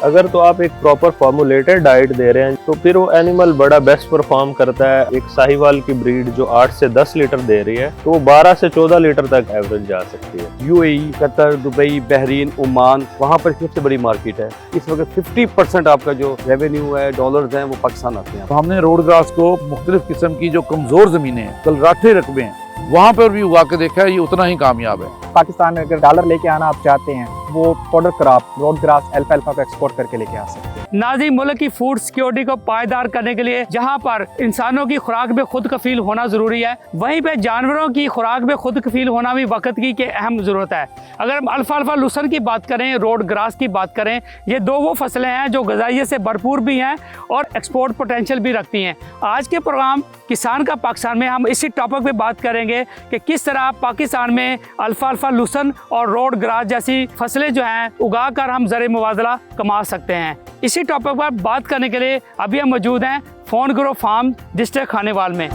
अगर तो आप एक प्रॉपर फॉर्मुलेटेड डाइट दे रहे हैं तो फिर वो एनिमल बड़ा बेस्ट परफॉर्म करता है। एक साहिवाल की ब्रीड जो 8 से 10 लीटर दे रही है तो वो 12 से 14 लीटर तक एवरेज जा सकती है। UAE, Qatar, Dubai, Bahrain, Oman, वहाँ पर सबसे बड़ी मार्केट है। इस वक्त 50% आपका जो रेवेन्यू है, डॉलर्स हैं, वो पाकिस्तान आते हैं। तो हमने रोड ग्रास को मुख्तलिफ किस्म की जो कमजोर जमीनें हैं, कलराठे रकबे हैं, वहाँ पर भी उगा के देखा है, ये उतना ही कामयाब है। पाकिस्तान में अगर डॉलर लेके आना आप चाहते हैं, वो पाउडर क्रॉप रोड ग्रास अल्फाल्फा को एक्सपोर्ट करके लेके आ सकते हैं। नाज़रीन, मुल्क की फूड सिक्योरिटी को पायदार करने के लिए जहाँ पर इंसानों की खुराक में खुद कफील होना जरूरी है, वहीं पे जानवरों की खुराक में खुद कफील होना भी वक्त की अहम ज़रूरत है। अगर हम अल्फाल्फा लुसन की बात करें, रोड ग्रास की बात करें, ये दो वो फसलें हैं जो ग़िज़ाइयत से भरपूर भी हैं और एक्सपोर्ट पोटेंशियल भी रखती हैं। आज के प्रोग्राम किसान का पाकिस्तान में हम इसी टॉपिक पे बात करेंगे कि किस तरह पाकिस्तान में अल्फाल्फा लुसन और रोड ग्रास जैसी फसलें जो हैं उगा कर हम ज़र मुबादला कमा सकते हैं। इसी टॉपिक पर बात करने के लिए अभी हम मौजूद हैं phone grow farm district Khanewal में।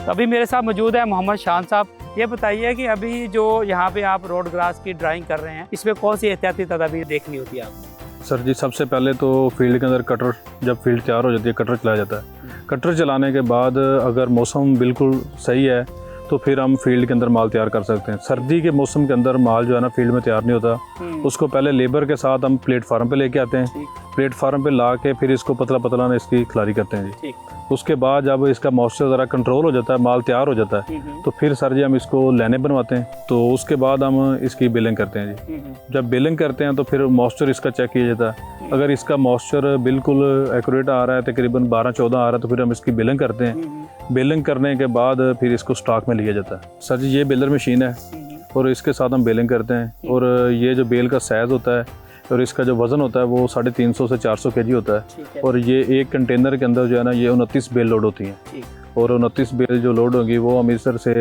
अभी मेरे साथ मौजूद है मोहम्मद शान साहब। ये बताइए कि अभी जो यहाँ पे आप रोड ग्रास की ड्राइंग कर रहे हैं, इसमें कौन सी एहतियाती तदाबीर देखनी होती है आपको? सर जी, सबसे पहले तो फील्ड के अंदर कटर, जब फील्ड तैयार हो जाती है कटर चलाया जाता है। कटर चलाने के बाद अगर मौसम बिल्कुल सही है तो फिर हम फील्ड के अंदर माल तैयार कर सकते हैं। सर्दी के मौसम के अंदर माल जो है ना फील्ड में तैयार नहीं होता, उसको पहले लेबर के साथ हम प्लेटफार्म पे लेके आते हैं। प्लेटफार्म पे ला के फिर इसको पतला पतला ना इसकी खिलारी करते हैं जी। उसके बाद जब इसका मॉइस्चर ज़रा कंट्रोल हो जाता है, माल तैयार हो जाता है, तो फिर सर जी हम इसको लेने बनवाते हैं। तो उसके बाद हम इसकी बिलिंग करते हैं जी। जब बिलिंग करते हैं तो फिर मॉइस्चर इसका चेक किया जाता है। अगर इसका मॉइस्चर बिल्कुल एक्यूरेट आ रहा है, तकरीबन 12-14 आ रहा है, तो फिर हम इसकी बिलिंग करते हैं। बिलिंग करने के बाद फिर इसको स्टॉक में लिया जाता है। सर जी, ये बेलर मशीन है और इसके साथ हम बेलिंग करते हैं। और ये जो बेल का साइज़ होता है और इसका जो वज़न होता है वो 350 से 400 kg होता है। और ये एक कंटेनर के अंदर जो है ना ये 29 बेल लोड होती हैं। और 29 बेल जो लोड होगी वो हम इस तरह से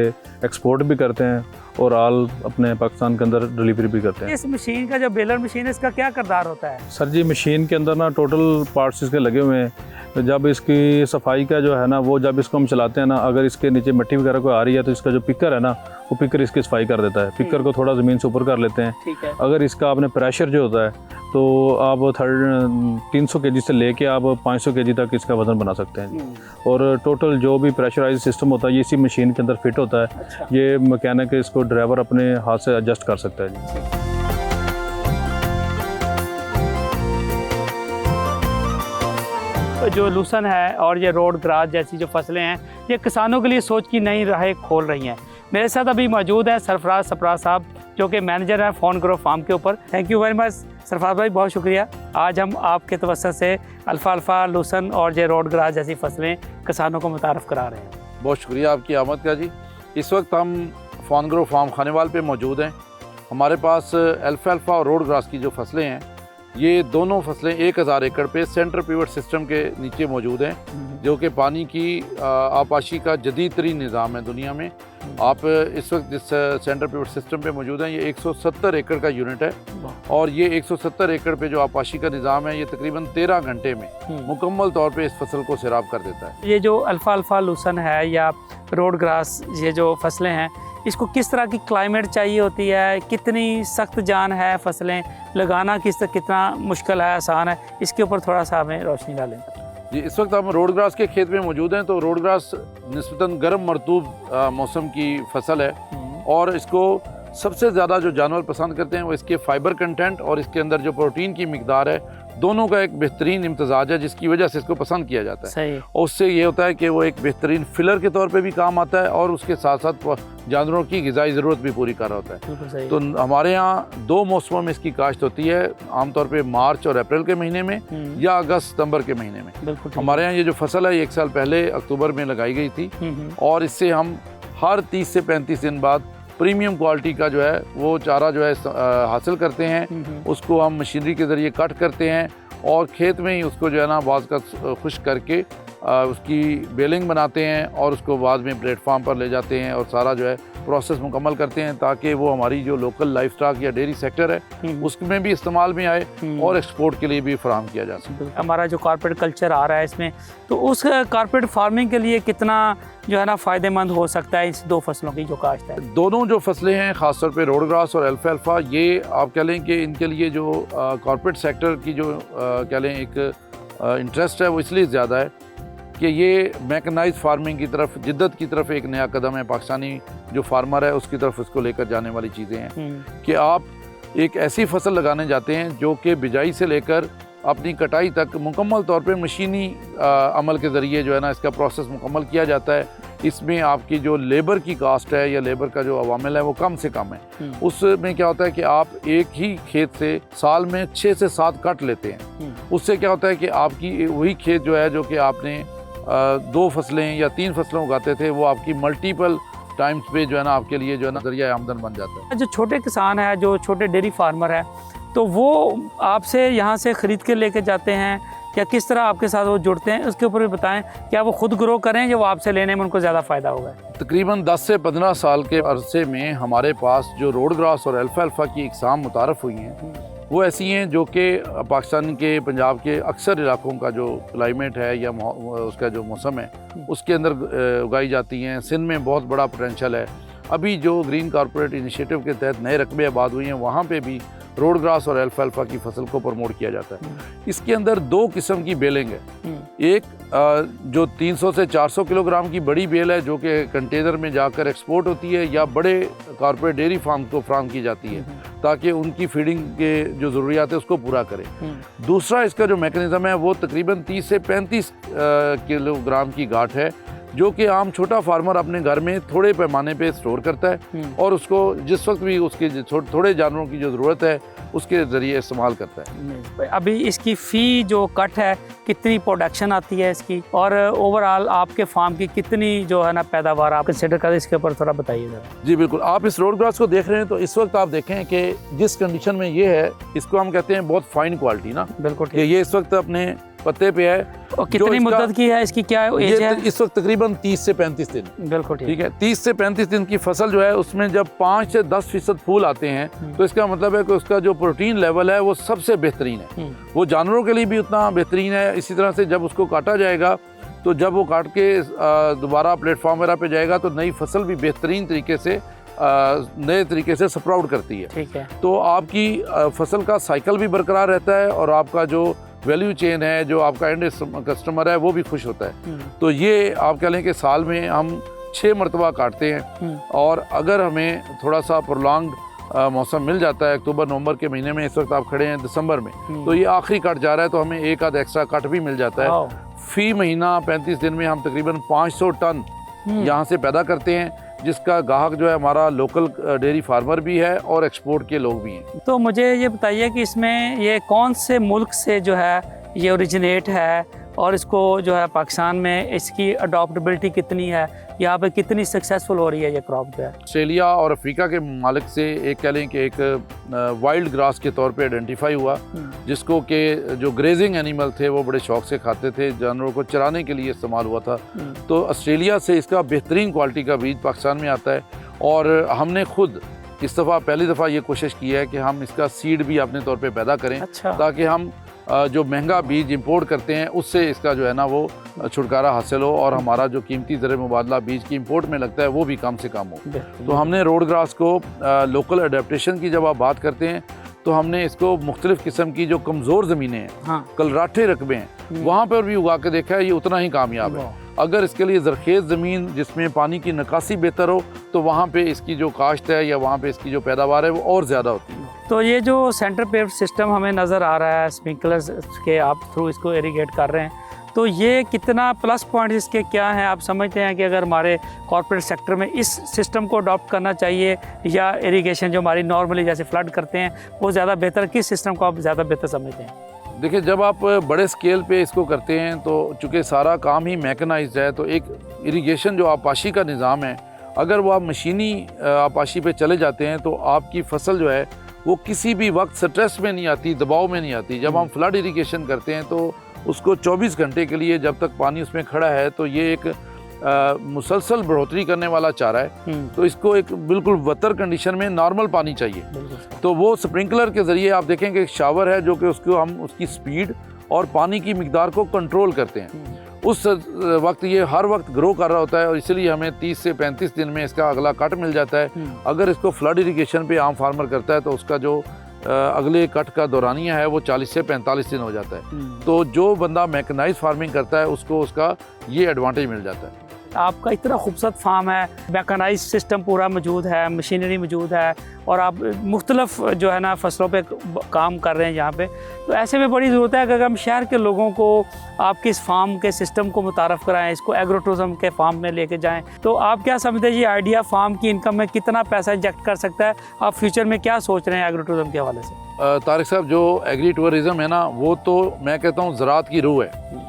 एक्सपोर्ट भी करते हैं और आल अपने पाकिस्तान के अंदर डिलीवरी भी करते हैं। इस मशीन का जो बेलर मशीन है, इसका क्या किरदार होता है? सर जी, मशीन के अंदर ना टोटल पार्ट्स इसके लगे हुए हैं। जब इसकी सफाई का जो है ना वो जब इसको हम चलाते हैं ना, अगर इसके नीचे मिट्टी वगैरह को आ रही है तो इसका जो पिकर है ना वो पिकर इसकी सफाई कर देता है। पिकर को थोड़ा ज़मीन से ऊपर कर लेते हैं। अगर इसका आपने प्रेशर जो होता है तो आप 300 kg से लेके आप 500 kg तक इसका वज़न बना सकते हैं। और टोटल जो भी प्रेशराइज सिस्टम होता है ये इसी मशीन के अंदर फिट होता है। अच्छा। ये मैकेनिक इसको ड्राइवर अपने हाथ से एडजस्ट कर सकता है जी। जो लूसन है और ये रोड ग्रास जैसी जो फसलें हैं, ये किसानों के लिए सोच की नई राहें खोल रही हैं। मेरे साथ अभी मौजूद हैं सरफराज सफराज साहब, जो कि मैनेजर हैं फोन ग्रो फार्म के ऊपर। Thank you very much Sarfaraz भाई, बहुत शुक्रिया। आज हम आपके तवज्जो से अल्फाल्फा, लूसन और ये रोड ग्रास जैसी फसलें किसानों को मुतारफ़ करा रहे हैं। बहुत शुक्रिया आपकी आमद का जी। इस वक्त हम फोन ग्रो फार्म खानेवाल पे मौजूद हैं। हमारे पास अल्फाल्फा और रोड ग्रास की जो फसलें हैं, ये दोनों फसलें 1000 एकड़ पे सेंटर पिवट सिस्टम के नीचे मौजूद हैं, जो कि पानी की आपाशी का जदीद तरीन निज़ाम है दुनिया में। आप इस वक्त जिस सेंटर पिवट सिस्टम पे मौजूद हैं, ये 170 एकड़ का यूनिट है। और ये 170 एकड़ पे जो आपाशी का निज़ाम है, ये तकरीबन 13 घंटे में मुकम्मल तौर पे इस फसल को सैराब कर देता है। ये जो अल्फाल्फा लूसन है या रोड ग्रास, ये जो फसलें हैं, इसको किस तरह की क्लाइमेट चाहिए होती है? कितनी सख्त जान है फसलें लगाना, कितना मुश्किल है, आसान है? इसके ऊपर थोड़ा सा हमें रोशनी डालें जी। इस वक्त हम रोड ग्रास के खेत में मौजूद हैं। तो रोड ग्रास निस्बतन गर्म मरतूब मौसम की फसल है और इसको सबसे ज़्यादा जो जानवर पसंद करते हैं वो इसके फाइबर कंटेंट और इसके अंदर जो प्रोटीन की मिकदार है, दोनों का एक बेहतरीन इम्तजाज है, जिसकी वजह से इसको पसंद किया जाता है। सही। और उससे ये होता है कि वो एक बेहतरीन फिलर के तौर पे भी काम आता है और उसके साथ साथ जानवरों की ग़िज़ाई ज़रूरत भी पूरी कर रहा होता है। तो हमारे यहाँ 2 मौसमों में इसकी काश्त होती है, आमतौर पे मार्च और अप्रैल के महीने में या अगस्त सितंबर के महीने में। हमारे यहाँ ये जो फसल है 1 साल पहले अक्टूबर में लगाई गई थी और इससे हम हर 30 से 35 दिन बाद प्रीमियम क्वालिटी का जो है वो चारा जो है हासिल करते हैं। उसको हम मशीनरी के ज़रिए कट करते हैं और खेत में ही उसको जो है ना बाज़ का खुश्क करके उसकी बेलिंग बनाते हैं और उसको बाद में प्लेटफार्म पर ले जाते हैं और सारा जो है प्रोसेस मुकम्मल करते हैं ताकि वो हमारी जो लोकल लाइफ स्टॉक या डेयरी सेक्टर है उसमें भी इस्तेमाल में आए और एक्सपोर्ट के लिए भी फराहम किया जा सके। हमारा जो कॉर्पोरेट कल्चर आ रहा है इसमें, तो उस कॉर्पोरेट फार्मिंग के लिए कितना जो है ना फ़ायदेमंद हो सकता है इस दो फसलों की जो काश्त है? दोनों जो फसलें हैं ख़ासतौर पे रोड ग्रास और अल्फाल्फा, ये आप कह लें कि इनके लिए जो कॉर्पोरेट सेक्टर की जो कह लें एक इंटरेस्ट है वो इसलिए ज़्यादा है कि ये मैकेनाइज फार्मिंग की तरफ, जिद्दत की तरफ एक नया कदम है। पाकिस्तानी जो फार्मर है उसकी तरफ इसको लेकर जाने वाली चीज़ें हैं कि आप एक ऐसी फसल लगाने जाते हैं जो कि बिजाई से लेकर अपनी कटाई तक मुकम्मल तौर पे मशीनी अमल के ज़रिए जो है ना इसका प्रोसेस मुकम्मल किया जाता है। इसमें आपकी जो लेबर की कास्ट है या लेबर का जो अवामिल है वो कम से कम है। उसमें क्या होता है कि आप एक ही खेत से साल में 6 से 7 कट लेते हैं। उससे क्या होता है कि आपकी वही खेत जो है जो कि आपने 2 फसलें या 3 फसलें उगाते थे वो आपकी मल्टीपल टाइम्स पे जो है ना आपके लिए जो है ना ज़रिया आमदन बन जाता है। जो छोटे किसान है, जो छोटे डेयरी फार्मर है, तो वो आपसे यहाँ से ख़रीद के लेके जाते हैं या किस तरह आपके साथ वो जुड़ते हैं, उसके ऊपर भी बताएं। क्या वो खुद ग्रो करें या वो आपसे लेने में उनको ज़्यादा फ़ायदा होगा? तकरीबन 10 से 15 साल के अरसे में हमारे पास जो रोड ग्रास और अल्फाल्फा की इकसाम मुतारफ़ हुई हैं वो ऐसी हैं जो कि पाकिस्तान के पंजाब के अक्सर इलाकों का जो क्लाइमेट है या उसका जो मौसम है उसके अंदर उगाई जाती हैं। सिंध में बहुत बड़ा पोटेंशल है। अभी जो ग्रीन कॉर्पोरेट इनिशिएटिव के तहत नए रकबे आबाद हुए हैं वहाँ पे भी रोड ग्रास और अल्फाल्फा की फसल को प्रमोट किया जाता है। इसके अंदर 2 किस्म की बेलिंग है। एक जो 300 से 400 किलोग्राम की बड़ी बेल है जो कि कंटेनर में जाकर एक्सपोर्ट होती है या बड़े कॉर्पोरेट डेयरी फार्म को फ्राहम की जाती है ताकि उनकी फीडिंग के जो ज़रूरियात है उसको पूरा करें। दूसरा इसका जो मैकेनिज़्म है वो तकरीबन 30 से 35 किलोग्राम की गांठ है जो कि आम छोटा फार्मर अपने घर में थोड़े पैमाने पे स्टोर करता है और उसको जिस वक्त भी उसके थोड़े जानवरों की जो ज़रूरत है उसके ज़रिए इस्तेमाल करता है। अभी इसकी फ़ी जो कट है कितनी प्रोडक्शन आती है इसकी, और ओवरऑल आपके फार्म की कितनी जो है ना पैदावार आप कंसिडर करें, इसके ऊपर थोड़ा बताइए ज़रा। जी बिल्कुल, आप इस रोड ग्रास को देख रहे हैं तो इस वक्त आप देखें कि जिस कंडीशन में ये है इसको हम कहते हैं बहुत फाइन क्वालिटी ना। बिल्कुल ठीक। ये इस वक्त अपने पत्ते पे है। और कितनी मुद्दत की है इसकी, क्या एज है? इस वक्त तकरीबन 30 से 35 दिन। बिल्कुल ठीक है। 30 से 35 दिन की फसल जो है उसमें जब 5 से 10% फूल आते हैं तो इसका मतलब है कि उसका जो प्रोटीन लेवल है वो सबसे बेहतरीन है। वो जानवरों के लिए भी उतना बेहतरीन है। इसी तरह से जब उसको काटा जाएगा तो जब वो काट के दोबारा प्लेटफॉर्म वगैरह पे जाएगा तो नई फसल भी बेहतरीन तरीके से नए तरीके से स्प्राउट करती है। ठीक है। तो आपकी फसल का साइकिल भी बरकरार रहता है और आपका जो वैल्यू चेन है, जो आपका एंड कस्टमर है वो भी खुश होता है। तो ये आप कह लें कि साल में हम 6 मरतबा काटते हैं और अगर हमें थोड़ा सा प्रोलॉन्ग्ड मौसम मिल जाता है अक्टूबर नवंबर के महीने में, इस वक्त आप खड़े हैं दिसंबर में, तो ये आखिरी कट जा रहा है तो हमें एक आध एक्स्ट्रा कट भी मिल जाता है। फी महीना 35 दिन में हम तकरीबन 500 टन यहाँ से पैदा करते हैं जिसका गाहक जो है हमारा लोकल डेयरी फार्मर भी है और एक्सपोर्ट के लोग भी हैं। तो मुझे ये बताइए कि इसमें ये कौन से मुल्क से जो है ये ओरिजिनेट है और इसको जो है पाकिस्तान में इसकी अडॉप्टेबिलिटी कितनी है, यहाँ पे कितनी सक्सेसफुल हो रही है ये क्रॉप जो है? ऑस्ट्रेलिया और अफ्रीका के ममालिक से एक कह लें कि एक वाइल्ड ग्रास के तौर पे आइडेंटिफाई हुआ जिसको कि जो ग्रेजिंग एनिमल थे वो बड़े शौक से खाते थे, जानवरों को चराने के लिए इस्तेमाल हुआ था। तो ऑस्ट्रेलिया से इसका बेहतरीन क्वालिटी का बीज पाकिस्तान में आता है और हमने खुद इस दफ़ा पहली दफ़ा ये कोशिश की है कि हम इसका सीड भी अपने तौर पे पैदा करें। अच्छा। ताकि हम जो महंगा बीज इंपोर्ट करते हैं उससे इसका जो है ना वो छुटकारा हासिल हो और हमारा जो कीमती ज़र मुबादला बीज की इंपोर्ट में लगता है वो भी कम से कम हो। तो हमने रोड ग्रास को लोकल अडेप्टेशन की जब आप बात करते हैं तो हमने इसको मुख्तलिफ़ किस्म की जो कमज़ोर ज़मीनें हैं, हाँ, कलराठे रकबे हैं, वहाँ पर भी उगा के देखा है, ये उतना ही कामयाब है। अगर इसके लिए ज़रखेज़ ज़मीन जिसमें पानी की निकासी बेहतर हो तो वहाँ पे इसकी जो काश्त है या वहाँ पे इसकी जो पैदावार है वो और ज़्यादा होती है। तो ये जो सेंटर पेव्ड सिस्टम हमें नज़र आ रहा है, स्प्रिंकलर्स के आप थ्रू इसको इरीगेट कर रहे हैं, तो ये कितना प्लस पॉइंट इसके क्या हैं? आप समझते हैं कि अगर हमारे कॉर्पोरेट सेक्टर में इस सिस्टम को अडॉप्ट करना चाहिए या इरीगेशन जो हमारी नॉर्मली जैसे फ्लड करते हैं वो ज़्यादा बेहतर, किस सिस्टम को आप ज़्यादा बेहतर समझते हैं? देखिए, जब आप बड़े स्केल पे इसको करते हैं तो चूँकि सारा काम ही मैकेनाइज्ड है तो एक इरीगेशन जो आपाशी का निज़ाम है, अगर वो आप मशीनी आपाशी पे चले जाते हैं तो आपकी फसल जो है वो किसी भी वक्त स्ट्रेस में नहीं आती, दबाव में नहीं आती। जब हम फ्लड इरीगेशन करते हैं तो उसको 24 घंटे के लिए जब तक पानी उसमें खड़ा है तो ये एक मुसलसल बढ़ोतरी करने वाला चारा है, तो इसको एक बिल्कुल वतर कंडीशन में नॉर्मल पानी चाहिए। तो वो स्प्रिंकलर के ज़रिए आप देखेंगे एक शावर है जो कि उसको हम उसकी स्पीड और पानी की मिकदार को कंट्रोल करते हैं। उस वक्त ये हर वक्त ग्रो कर रहा होता है और इसलिए हमें 30 से 35 दिन में इसका अगला कट मिल जाता है। अगर इसको फ्लड इरिगेशन पे आम फार्मर करता है तो उसका जो अगले कट का दौरानिया है वो 40 से 45 दिन हो जाता है। तो जो बंदा मैकेनाइज फार्मिंग करता है उसको उसका ये एडवांटेज मिल जाता है। आपका इतना खूबसूरत फार्म है, मैकेनाइज सिस्टम पूरा मौजूद है, मशीनरी मौजूद है और आप मुख्तलिफ जो है ना फसलों पे काम कर रहे हैं यहाँ पे। तो ऐसे में बड़ी ज़रूरत है कि अगर हम शहर के लोगों को आपके इस फार्म के सिस्टम को मुतारफ़ कराएं, इसको एग्रो टूरिज़म के फार्म में लेके जाएं, तो आप क्या समझते हैं ये आइडिया फार्म की इनकम में कितना पैसा इंजेक्ट कर सकता है? आप फ्यूचर में क्या सोच रहे हैं एग्रो टूरिज़म के हवाले से? तारिक साहब, जो एग्री टूरिज़म है ना वो तो मैं कहता हूँ ज़राअत की रूह है।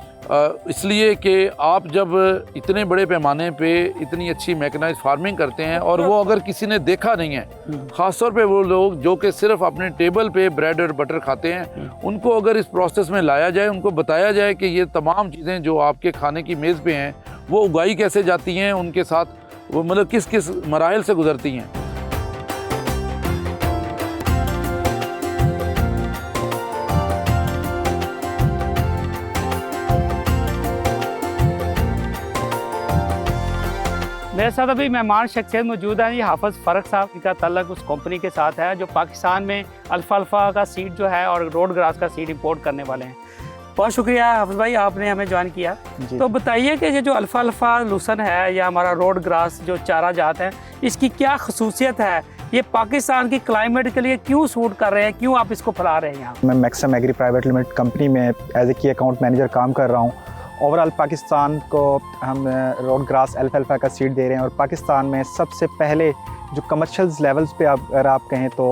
इसलिए कि आप जब इतने बड़े पैमाने पे इतनी अच्छी मैकेनाइज फार्मिंग करते हैं और वो अगर किसी ने देखा नहीं है, ख़ासतौर पे वो लोग जो कि सिर्फ अपने टेबल पे ब्रेड और बटर खाते हैं, उनको अगर इस प्रोसेस में लाया जाए, उनको बताया जाए कि ये तमाम चीज़ें जो आपके खाने की मेज़ पे हैं वो उगाई कैसे जाती हैं, उनके साथ वो मतलब किस किस मराहिल से गुजरती हैं। मेरे साथ अभी मेहमान शख्सियत मौजूद है, ये हाफिज़ फ़रक साहब, इनका तल्लक उस कंपनी के साथ है जो पाकिस्तान में अल्फ़ाल्फ़ा का सीड जो है और रोड ग्रास का सीड इंपोर्ट करने वाले हैं। बहुत शुक्रिया हाफिज़ भाई, आपने हमें ज्वाइन किया। तो बताइए कि ये जो अल्फ़ाल्फ़ा लूसन है या हमारा रोड ग्रास जो चारा जात है, इसकी क्या खसूसियत है? ये पाकिस्तान की क्लाइमेट के लिए क्यों सूट कर रहे हैं, क्यों आप इसको फैला रहे हैं यहाँ? मैं Maxim agri private limited company में as a key account manager काम कर रहा हूँ। ओवरऑल पाकिस्तान को हम रोड ग्रास अल्फ़ाल्फ़ा का सीड दे रहे हैं और पाकिस्तान में सबसे पहले जो कमर्शियल्स लेवल्स पे अगर आप कहें तो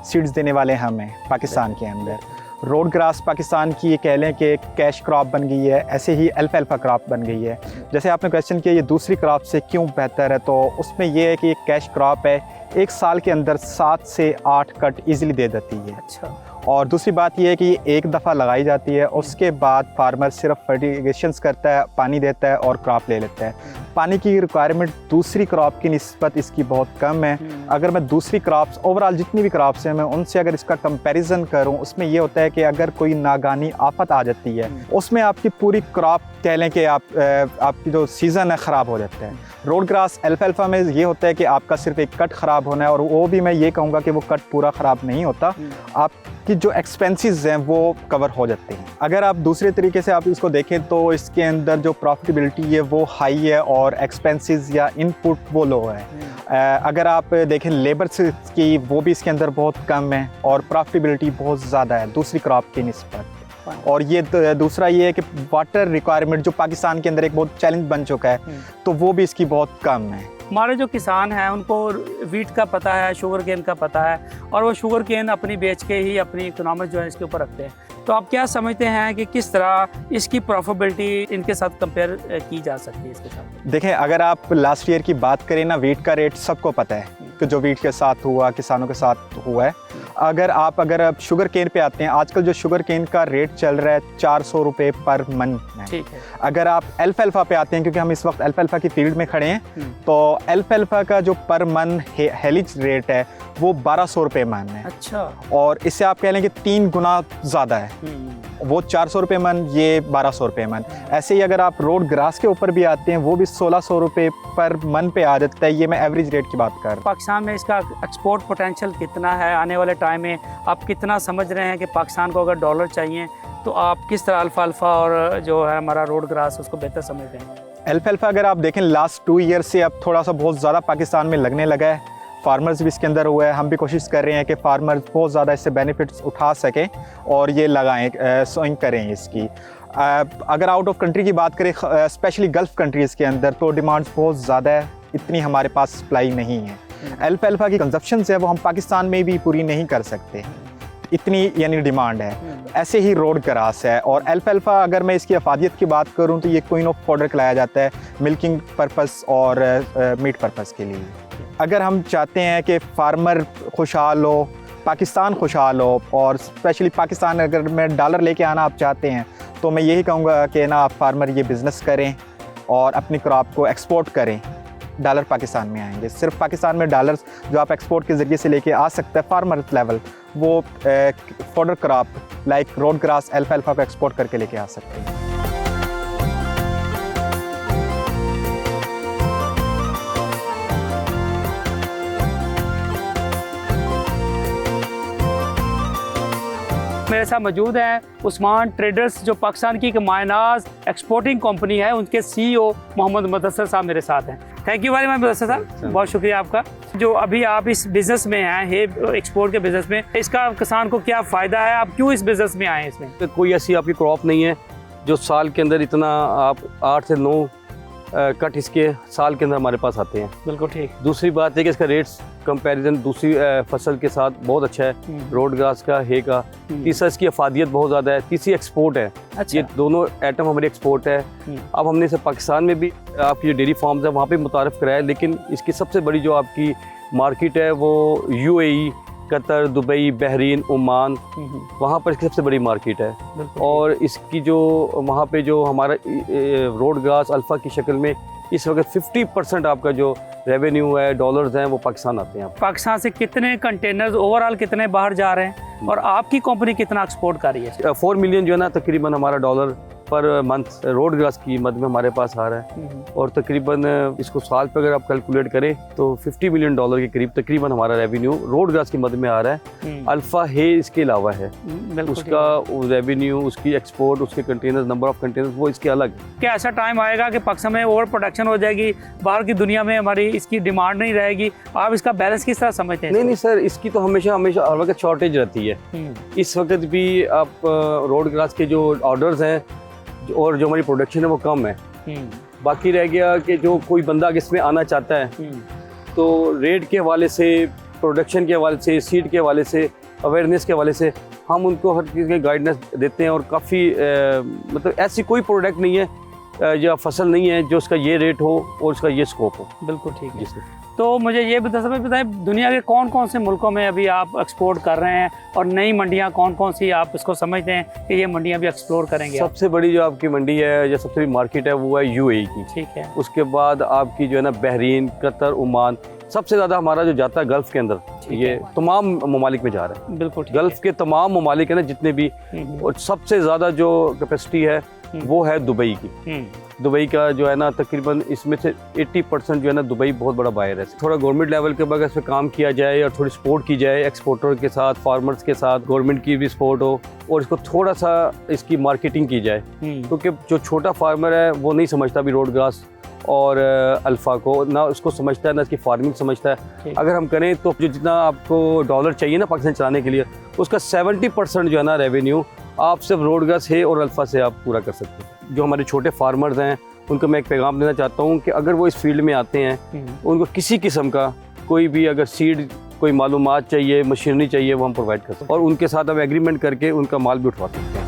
सीड्स देने वाले हम हैं पाकिस्तान के अंदर। रोड ग्रास पाकिस्तान की ये कह लें कि कैश क्रॉप बन गई है, ऐसे ही अल्फ़ाल्फ़ा क्रॉप बन गई है। जैसे आपने क्वेश्चन किया ये दूसरी क्रॉप से क्यों बेहतर है, तो उसमें ये है कि एक कैश क्रॉप है, एक साल के अंदर 7 से 8 कट ईज़िली दे देती है। अच्छा। और दूसरी बात यह है कि एक दफ़ा लगाई जाती है, उसके बाद फार्मर सिर्फ फर्टिगेशंस करता है, पानी देता है और क्रॉप ले लेता है। पानी की रिक्वायरमेंट दूसरी क्रॉप की निस्बत इसकी बहुत कम है। अगर मैं दूसरी क्रॉप्स ओवरऑल जितनी भी क्रॉप्स हैं मैं उनसे अगर इसका कंपैरिजन करूं, उसमें ये होता है कि अगर कोई नागानी आफत आ जाती है उसमें आपकी पूरी क्रॉप कह लें कि आपकी जो सीज़न है ख़राब हो जाता है। रोड ग्रास अल्फ़ाल्फ़ा में ये होता है कि आपका सिर्फ एक कट ख़राब होना है और वो भी मैं ये कहूँगा कि वो कट पूरा ख़राब नहीं होता, आपकी जो एक्सपेंसेस हैं वो कवर हो जाते हैं। अगर आप दूसरे तरीके से आप इसको देखें तो इसके अंदर जो प्रॉफिटेबिलिटी है वो हाई है और एक्सपेंसेस या इनपुट वो लो है। अगर आप देखें लेबर की वो भी इसके अंदर बहुत कम है और प्रॉफिटेबिलिटी बहुत ज़्यादा है दूसरी क्रॉप की निस्बत। और ये दूसरा ये है कि वाटर रिक्वायरमेंट जो पाकिस्तान के अंदर एक बहुत चैलेंज बन चुका है तो वो भी इसकी बहुत कम है। हमारे जो किसान हैं उनको वीट का पता है, शुगर केन का पता है और वो शुगर केन अपनी बेच के ही अपनी इकोनॉमिक जो है इसके ऊपर रखते हैं। तो आप क्या समझते हैं कि किस तरह इसकी प्रॉफिटेबिलिटी इनके साथ कंपेयर की जा सकती है इसके साथ? देखें, अगर आप लास्ट ईयर की बात करें ना, वीट का रेट सबको पता है कि जो वीट के साथ हुआ, किसानों के साथ हुआ है। अगर शुगर केन पे आते हैं, आजकल जो शुगर केन का रेट चल रहा है 400 रुपये पर मन है। ठीक है। अगर आप अल्फ़ाल्फ़ा पे आते हैं, क्योंकि हम इस वक्त अल्फ़ाल्फ़ा की फील्ड में खड़े हैं, तो अल्फ़ाल्फ़ा का जो पर मन हेलिज रेट है वो 1200 रुपये मन है। अच्छा। और इससे आप कह लें कि 3 गुना ज़्यादा है। वो 400 रुपये मन, ये 1200 रुपये मन। ऐसे ही अगर आप रोड ग्रास के ऊपर भी आते हैं वो भी 1600 रुपये पर मन पे आ जाता है। ये मैं एवरेज रेट की बात कर रहा हूँ। पाकिस्तान में इसका एक्सपोर्ट पोटेंशियल कितना है आने वाले टाइम में? आप कितना समझ रहे हैं कि पाकिस्तान को अगर डॉलर चाहिए तो आप किस तरह अल्फ़ाल्फ़ा और जो है हमारा रोड ग्रास उसको बेहतर समझते हैं? अल्फ़ाल्फ़ा अगर आप देखें लास्ट 2 ईयर से अब थोड़ा सा बहुत ज़्यादा पाकिस्तान में लगने लगा है। फार्मर्स भी इसके अंदर हुआ है, हम भी कोशिश कर रहे हैं कि फार्मर्स बहुत ज़्यादा इससे बेनिफिट्स उठा सकें और ये लगाएं, सोइंग करें इसकी। अगर आउट ऑफ कंट्री की बात करें, स्पेशली गल्फ़ कंट्रीज़ के अंदर, तो डिमांड्स बहुत ज़्यादा है, इतनी हमारे पास सप्लाई नहीं है। अल्फ़ाल्फ़ा की कंजप्शन है वो हम पाकिस्तान में भी पूरी नहीं कर सकते, इतनी यानी डिमांड है। ऐसे ही रोड ग्रास है। और अल्फ़ाल्फ़ा अगर मैं इसकी अफादियत की बात करूं तो ये क्वीन ऑफ फॉडर खिलाया जाता है मिल्किंग पर्पस और मीट पर्पस के लिए। अगर हम चाहते हैं कि फार्मर खुशहाल हो, पाकिस्तान खुशहाल हो और स्पेशली पाकिस्तान अगर में डॉलर लेके आना आप चाहते हैं तो मैं यही कहूँगा कि ना आप फार्मर ये बिज़नेस करें और अपनी क्रॉप को एक्सपोर्ट करें, डॉलर पाकिस्तान में आएंगे। सिर्फ पाकिस्तान में डॉलर्स जो आप एक्सपोर्ट के ज़रिए से लेके आ सकते हैं फार्मर लेवल, वो fodder crop like rhodes grass, अल्फाल्फा को एक्सपोर्ट करके लेके आ सकते हैं। मेरे साथ मौजूद हैं उस्मान ट्रेडर्स, जो पाकिस्तान की एक मायनाज एक्सपोर्टिंग कंपनी है, उनके CEO मोहम्मद मुदस्सर साहब मेरे साथ हैं। Thank you very much Mudassar साहब, बहुत शुक्रिया आपका। जो अभी आप इस बिज़नेस में हैं, हे एक्सपोर्ट के बिज़नेस में, इसका किसान को क्या फ़ायदा है, आप क्यों इस बिज़नेस में आए हैं इसमें? तो कोई ऐसी आपकी क्रॉप नहीं है जो साल के अंदर इतना आप 8 से 9 कट इसके साल के अंदर हमारे पास आते हैं। बिल्कुल ठीक। दूसरी बात है कि इसका रेट्स कंपैरिजन दूसरी फसल के साथ बहुत अच्छा है, रोड ग्रास का, हे का। तीसरा इसकी अफादियत बहुत ज़्यादा है। तीसरी एक्सपोर्ट है। अच्छा। ये दोनों आइटम हमारी एक्सपोर्ट है। अब हमने इसे पाकिस्तान में भी आपकी जो डेयरी फार्म्स है वहाँ पे मुतारफ़ कराया, लेकिन इसकी सबसे बड़ी जो आपकी मार्केट है वो UAE, Qatar, Dubai, Bahrain, Oman, वहाँ पर इसकी सबसे बड़ी मार्केट है। और इसकी जो वहाँ पे जो हमारा रोड ग्रास अल्फ़ा की शक्ल में इस वक्त 50% आपका जो रेवेन्यू है, डॉलर्स हैं, वो पाकिस्तान आते हैं। पाकिस्तान से कितने कंटेनर्स ओवरऑल कितने बाहर जा रहे हैं और आपकी कंपनी कितना एक्सपोर्ट कर रही है? 4 मिलियन जो है ना तकरीबन हमारा dollar per month road grass की मद में हमारे पास आ रहा है। और तकरीबन इसको साल पे अगर आप कैलकुलेट करें तो $50 मिलियन के करीब तकरीबन हमारा रेवेन्यू रोड ग्रास की मद में आ रहा है। अल्फ़ा हे इसके अलावा है, उसका रेवेन्यू, उसकी एक्सपोर्ट, उसके कंटेनर्स, नंबर ऑफ कंटेनर्स वो इसके अलग है। क्या ऐसा टाइम आएगा कि पाकिस्तान में ओवर प्रोडक्शन हो जाएगी, बाहर की दुनिया में हमारी इसकी डिमांड नहीं रहेगी? आप इसका बैलेंस किस तरह समझते हैं? नहीं सर, इसकी तो हमेशा हर वक्त शॉर्टेज रहती है। इस वक्त भी आप रोड ग्रास के जो ऑर्डर्स हैं और जो हमारी प्रोडक्शन है वो कम है। बाकी रह गया कि जो कोई बंदा इसमें आना चाहता है तो रेट के हवाले से, प्रोडक्शन के हवाले से, सीड के हवाले से, अवेयरनेस के हवाले से हम उनको हर चीज़ की गाइडेंस देते हैं। और काफ़ी मतलब ऐसी कोई प्रोडक्ट नहीं है या फसल नहीं है जो उसका ये रेट हो और उसका ये स्कोप हो। बिल्कुल ठीक है। जी। तो मुझे ये बताएं दुनिया के कौन कौन से मुल्कों में अभी आप एक्सपोर्ट कर रहे हैं और नई मंडियां कौन कौन सी आप इसको समझते हैं कि ये मंडियां भी एक्सप्लोर करेंगे? सबसे बड़ी जो आपकी मंडी है या सबसे बड़ी मार्केट है वो है UAE की। ठीक है। उसके बाद आपकी जो है ना बहरीन, कतर, ओमान, सबसे ज़्यादा हमारा जो जाता है गल्फ़ के अंदर, ये तमाम ममालिक में जा रहा है। बिल्कुल। गल्फ़ के तमाम ममालिक है ना जितने भी, और सबसे ज़्यादा जो कैपेसिटी है वो है दुबई की। दुबई का जो है ना तकरीबन इसमें से 80% जो है ना दुबई बहुत बड़ा बायर है। थोड़ा गवर्नमेंट लेवल के बगैर इस पर काम किया जाए और थोड़ी सपोर्ट की जाए एक्सपोर्टर के साथ, फार्मर्स के साथ, गवर्नमेंट की भी सपोर्ट हो और इसको थोड़ा सा इसकी मार्केटिंग की जाए, क्योंकि जो छोटा फार्मर है वो नहीं समझता भी रोड ग्रास और अल्फ़ा को, ना उसको समझता है ना इसकी फार्मिंग समझता है। अगर हम करें तो जो जितना आपको डॉलर चाहिए ना पाकिस्तान चलाने के लिए, उसका 70% जो है ना रेवेन्यू आप सिर्फ रोड ग्रास है और अल्फ़ा से आप पूरा कर सकते हैं। जो हमारे छोटे फार्मर्स हैं उनको मैं एक पैगाम देना चाहता हूँ कि अगर वो इस फील्ड में आते हैं, उनको किसी किस्म का कोई भी अगर सीड, कोई मालूमात चाहिए, मशीनरी चाहिए, वो हम प्रोवाइड कर सकते हैं और उनके साथ हम एग्रीमेंट करके उनका माल भी उठवा सकते हैं।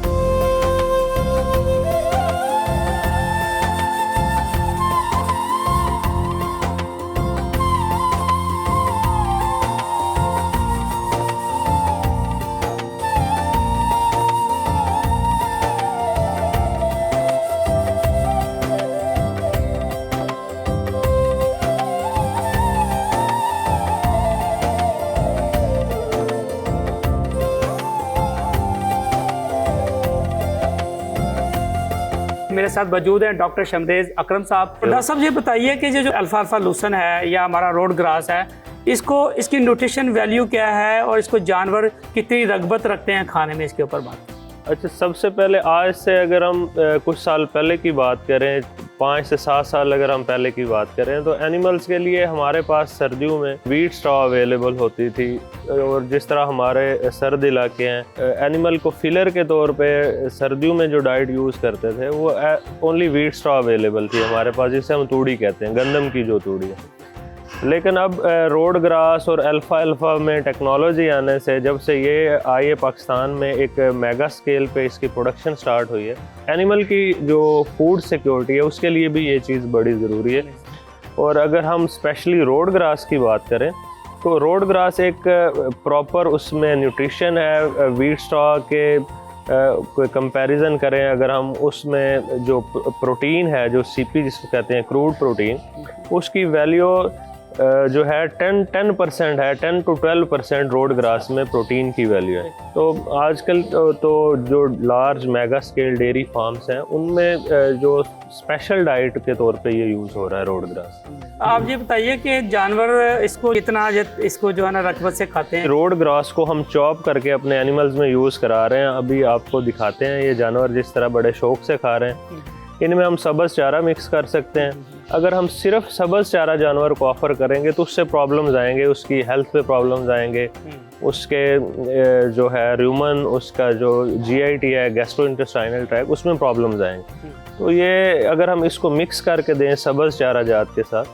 मेरे साथ मौजूद हैं डॉक्टर शमरेज अकरम साहब। डॉक्टर साहब ये बताइए कि जो अल्फाल्फा लूसन है या हमारा रोड ग्रास है, इसकी न्यूट्रिशन वैल्यू क्या है और इसको जानवर कितनी रगबत रखते हैं खाने में, इसके ऊपर बात। अच्छा, सबसे पहले आज से अगर हम कुछ साल पहले की बात करें, 5 से 7 साल अगर हम पहले की बात करें, तो एनिमल्स के लिए हमारे पास सर्दियों में वीट स्ट्रॉ अवेलेबल होती थी। और जिस तरह हमारे सर्द इलाके हैं, एनिमल को फिलर के तौर पे सर्दियों में जो डाइट यूज़ करते थे वो ओनली वीट स्ट्रॉ अवेलेबल थी हमारे पास, जिसे हम तूड़ी कहते हैं, गंदम की जो तूड़ी है। लेकिन अब रोड ग्रास और अल्फ़ा में टेक्नोलॉजी आने से, जब से ये आई है पाकिस्तान में, एक मेगा स्केल पे इसकी प्रोडक्शन स्टार्ट हुई है, एनिमल की जो फूड सिक्योरिटी है उसके लिए भी ये चीज़ बड़ी ज़रूरी है। और अगर हम स्पेशली रोड ग्रास की बात करें तो रोड ग्रास एक प्रॉपर उसमें न्यूट्रिशन है वीट स्ट्रॉ के कोई कंपैरिजन करें, अगर हम उसमें जो प्रोटीन है, जो सीपी जिसको कहते हैं क्रूड प्रोटीन, उसकी वैल्यू जो है 10% है, 10 to 12% रोड ग्रास में प्रोटीन की वैल्यू है। तो आजकल तो जो large mega scale dairy farms हैं उनमें जो स्पेशल डाइट के तौर पे ये यूज़ हो रहा है रोड ग्रास। आप ये बताइए कि जानवर इसको कितना इसको जो है ना रकबत से खाते हैं? रोड ग्रास को हम चॉप करके अपने एनिमल्स में यूज़ करा रहे हैं। अभी आपको दिखाते हैं ये जानवर जिस तरह बड़े शौक से खा रहे हैं। इनमें हम सब्ज़ चारा मिक्स कर सकते हैं। अगर हम सिर्फ सब्ज़ चारा जानवर को ऑफ़र करेंगे तो उससे प्रॉब्लम्स आएंगे, उसकी हेल्थ पे प्रॉब्लम्स आएंगे, उसके जो है र्यूमन, उसका जो GIT है, गैस्ट्रोइंटेस्टाइनल ट्रैक्ट, उसमें प्रॉब्लम्स आएंगे। तो ये अगर हम इसको मिक्स करके दें सब्ज़ चारा जात के साथ,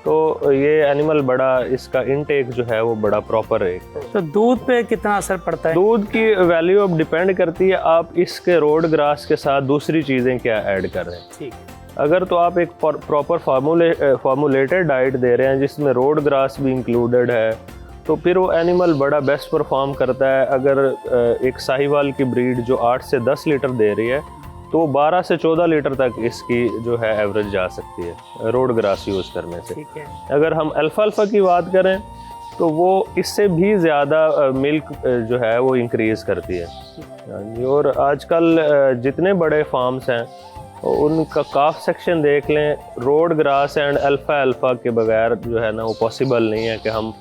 तो ये एनिमल बड़ा, इसका इनटेक जो है वो बड़ा प्रॉपर है। तो दूध पे कितना असर पड़ता है? दूध की वैल्यू अब डिपेंड करती है आप इसके रोड ग्रास के साथ दूसरी चीज़ें क्या ऐड कर रहे हैं। ठीक। अगर तो आप एक प्रॉपर फार्मूलेटेड डाइट दे रहे हैं जिसमें रोड ग्रास भी इंक्लूडेड है, तो फिर वो एनिमल बड़ा बेस्ट परफॉर्म करता है। अगर एक साहिवाल की ब्रीड जो 8 से 10 लीटर दे रही है, तो 12 से 14 लीटर तक इसकी जो है एवरेज जा सकती है रोड ग्रास यूज़ करने से। ठीक है। अगर हम अल्फाल्फा की बात करें तो वो इससे भी ज़्यादा मिल्क जो है वो इंक्रीज़ करती है। और आजकल जितने बड़े फार्म्स हैं उनका काफ सेक्शन देख लें, रोड ग्रास एंड अल्फा के बगैर जो है ना वो पॉसिबल नहीं है कि हम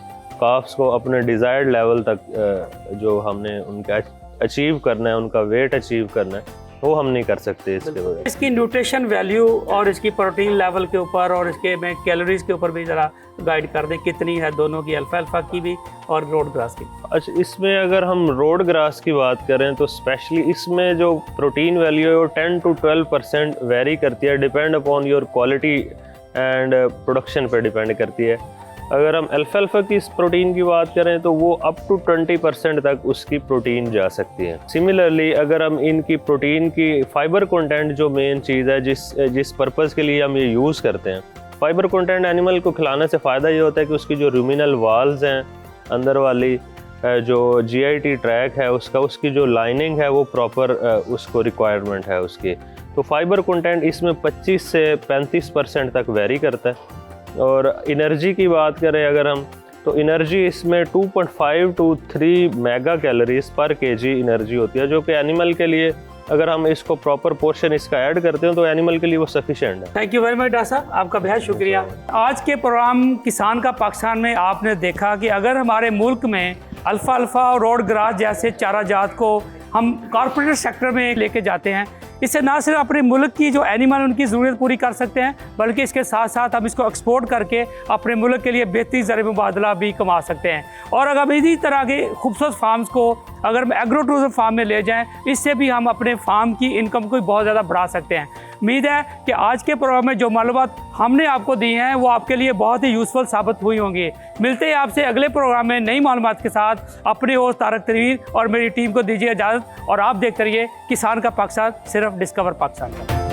काफ्स को अपने डिज़ायर्ड लेवल तक जो हमने उनका अचीव करना है, उनका वेट अचीव करना है, वो हम नहीं कर सकते इसके बगैर। इसकी न्यूट्रिशन वैल्यू और इसकी प्रोटीन लेवल के ऊपर और इसके में कैलोरीज के ऊपर भी ज़रा गाइड कर दें, कितनी है दोनों की, अल्फा की भी और रोड ग्रास की? अच्छा, इसमें अगर हम रोड ग्रास की बात करें तो स्पेशली इसमें जो प्रोटीन वैल्यू है वो 10 to 12% वेरी करती है, depend upon your quality and production पर डिपेंड करती है। अगर हम अल्फा की इस प्रोटीन की बात करें तो वो अप टू 20% तक उसकी प्रोटीन जा सकती है। सिमिलरली अगर हम इनकी प्रोटीन की फाइबर कंटेंट जो मेन चीज़ है जिस पर्पज़ के लिए हम ये यूज़ करते हैं, फाइबर कंटेंट एनिमल को खिलाने से फ़ायदा ये होता है कि उसकी जो रूमिनल वाल्स हैं अंदर वाली, जो GIT ट्रैक है उसकी जो लाइनिंग है वो प्रॉपर उसको रिक्वायरमेंट है उसकी। तो फाइबर कंटेंट इसमें 25 से 35% तक वेरी करता है। और एनर्जी की बात करें अगर हम, तो एनर्जी इसमें 2.5 to 3 मेगा कैलोरीज पर kg एनर्जी होती है, जो कि एनिमल के लिए अगर हम इसको प्रॉपर पोर्शन इसका ऐड करते हैं तो एनिमल के लिए वो सफिशिएंट है। Thank you very much doctor साहब, आपका बेहद शुक्रिया। आज के प्रोग्राम किसान का पाकिस्तान में आपने देखा कि अगर हमारे मुल्क में अल्फा और रोड ग्रास जैसे चारा जात को हम कॉर्पोरेट सेक्टर में लेके जाते हैं, इससे ना सिर्फ अपने मुल्क की जो एनिमल उनकी ज़रूरत पूरी कर सकते हैं, बल्कि इसके साथ साथ हम इसको एक्सपोर्ट करके अपने मुल्क के लिए बेहतरीन ज़र मुबादला भी कमा सकते हैं। और अगर इसी तरह के खूबसूरत फार्म्स को अगर हम एग्रो टूरिज्म फार्म में ले जाएं, इससे भी हम अपने फार्म की इनकम को बहुत ज़्यादा बढ़ा सकते हैं। उम्मीद है कि आज के प्रोग्राम में जो मालूमात हमने आपको दी हैं वो आपके लिए बहुत ही यूज़फुल साबित हुई होंगी। मिलते हैं आपसे अगले प्रोग्राम में नई मालूमात के साथ। अपने होस्ट तारक तनवीर और मेरी टीम को दीजिए इजाज़त, और आप देखते रहिए किसान का पाकिस्तान, सिर्फ डिस्कवर पाकिस्तान का।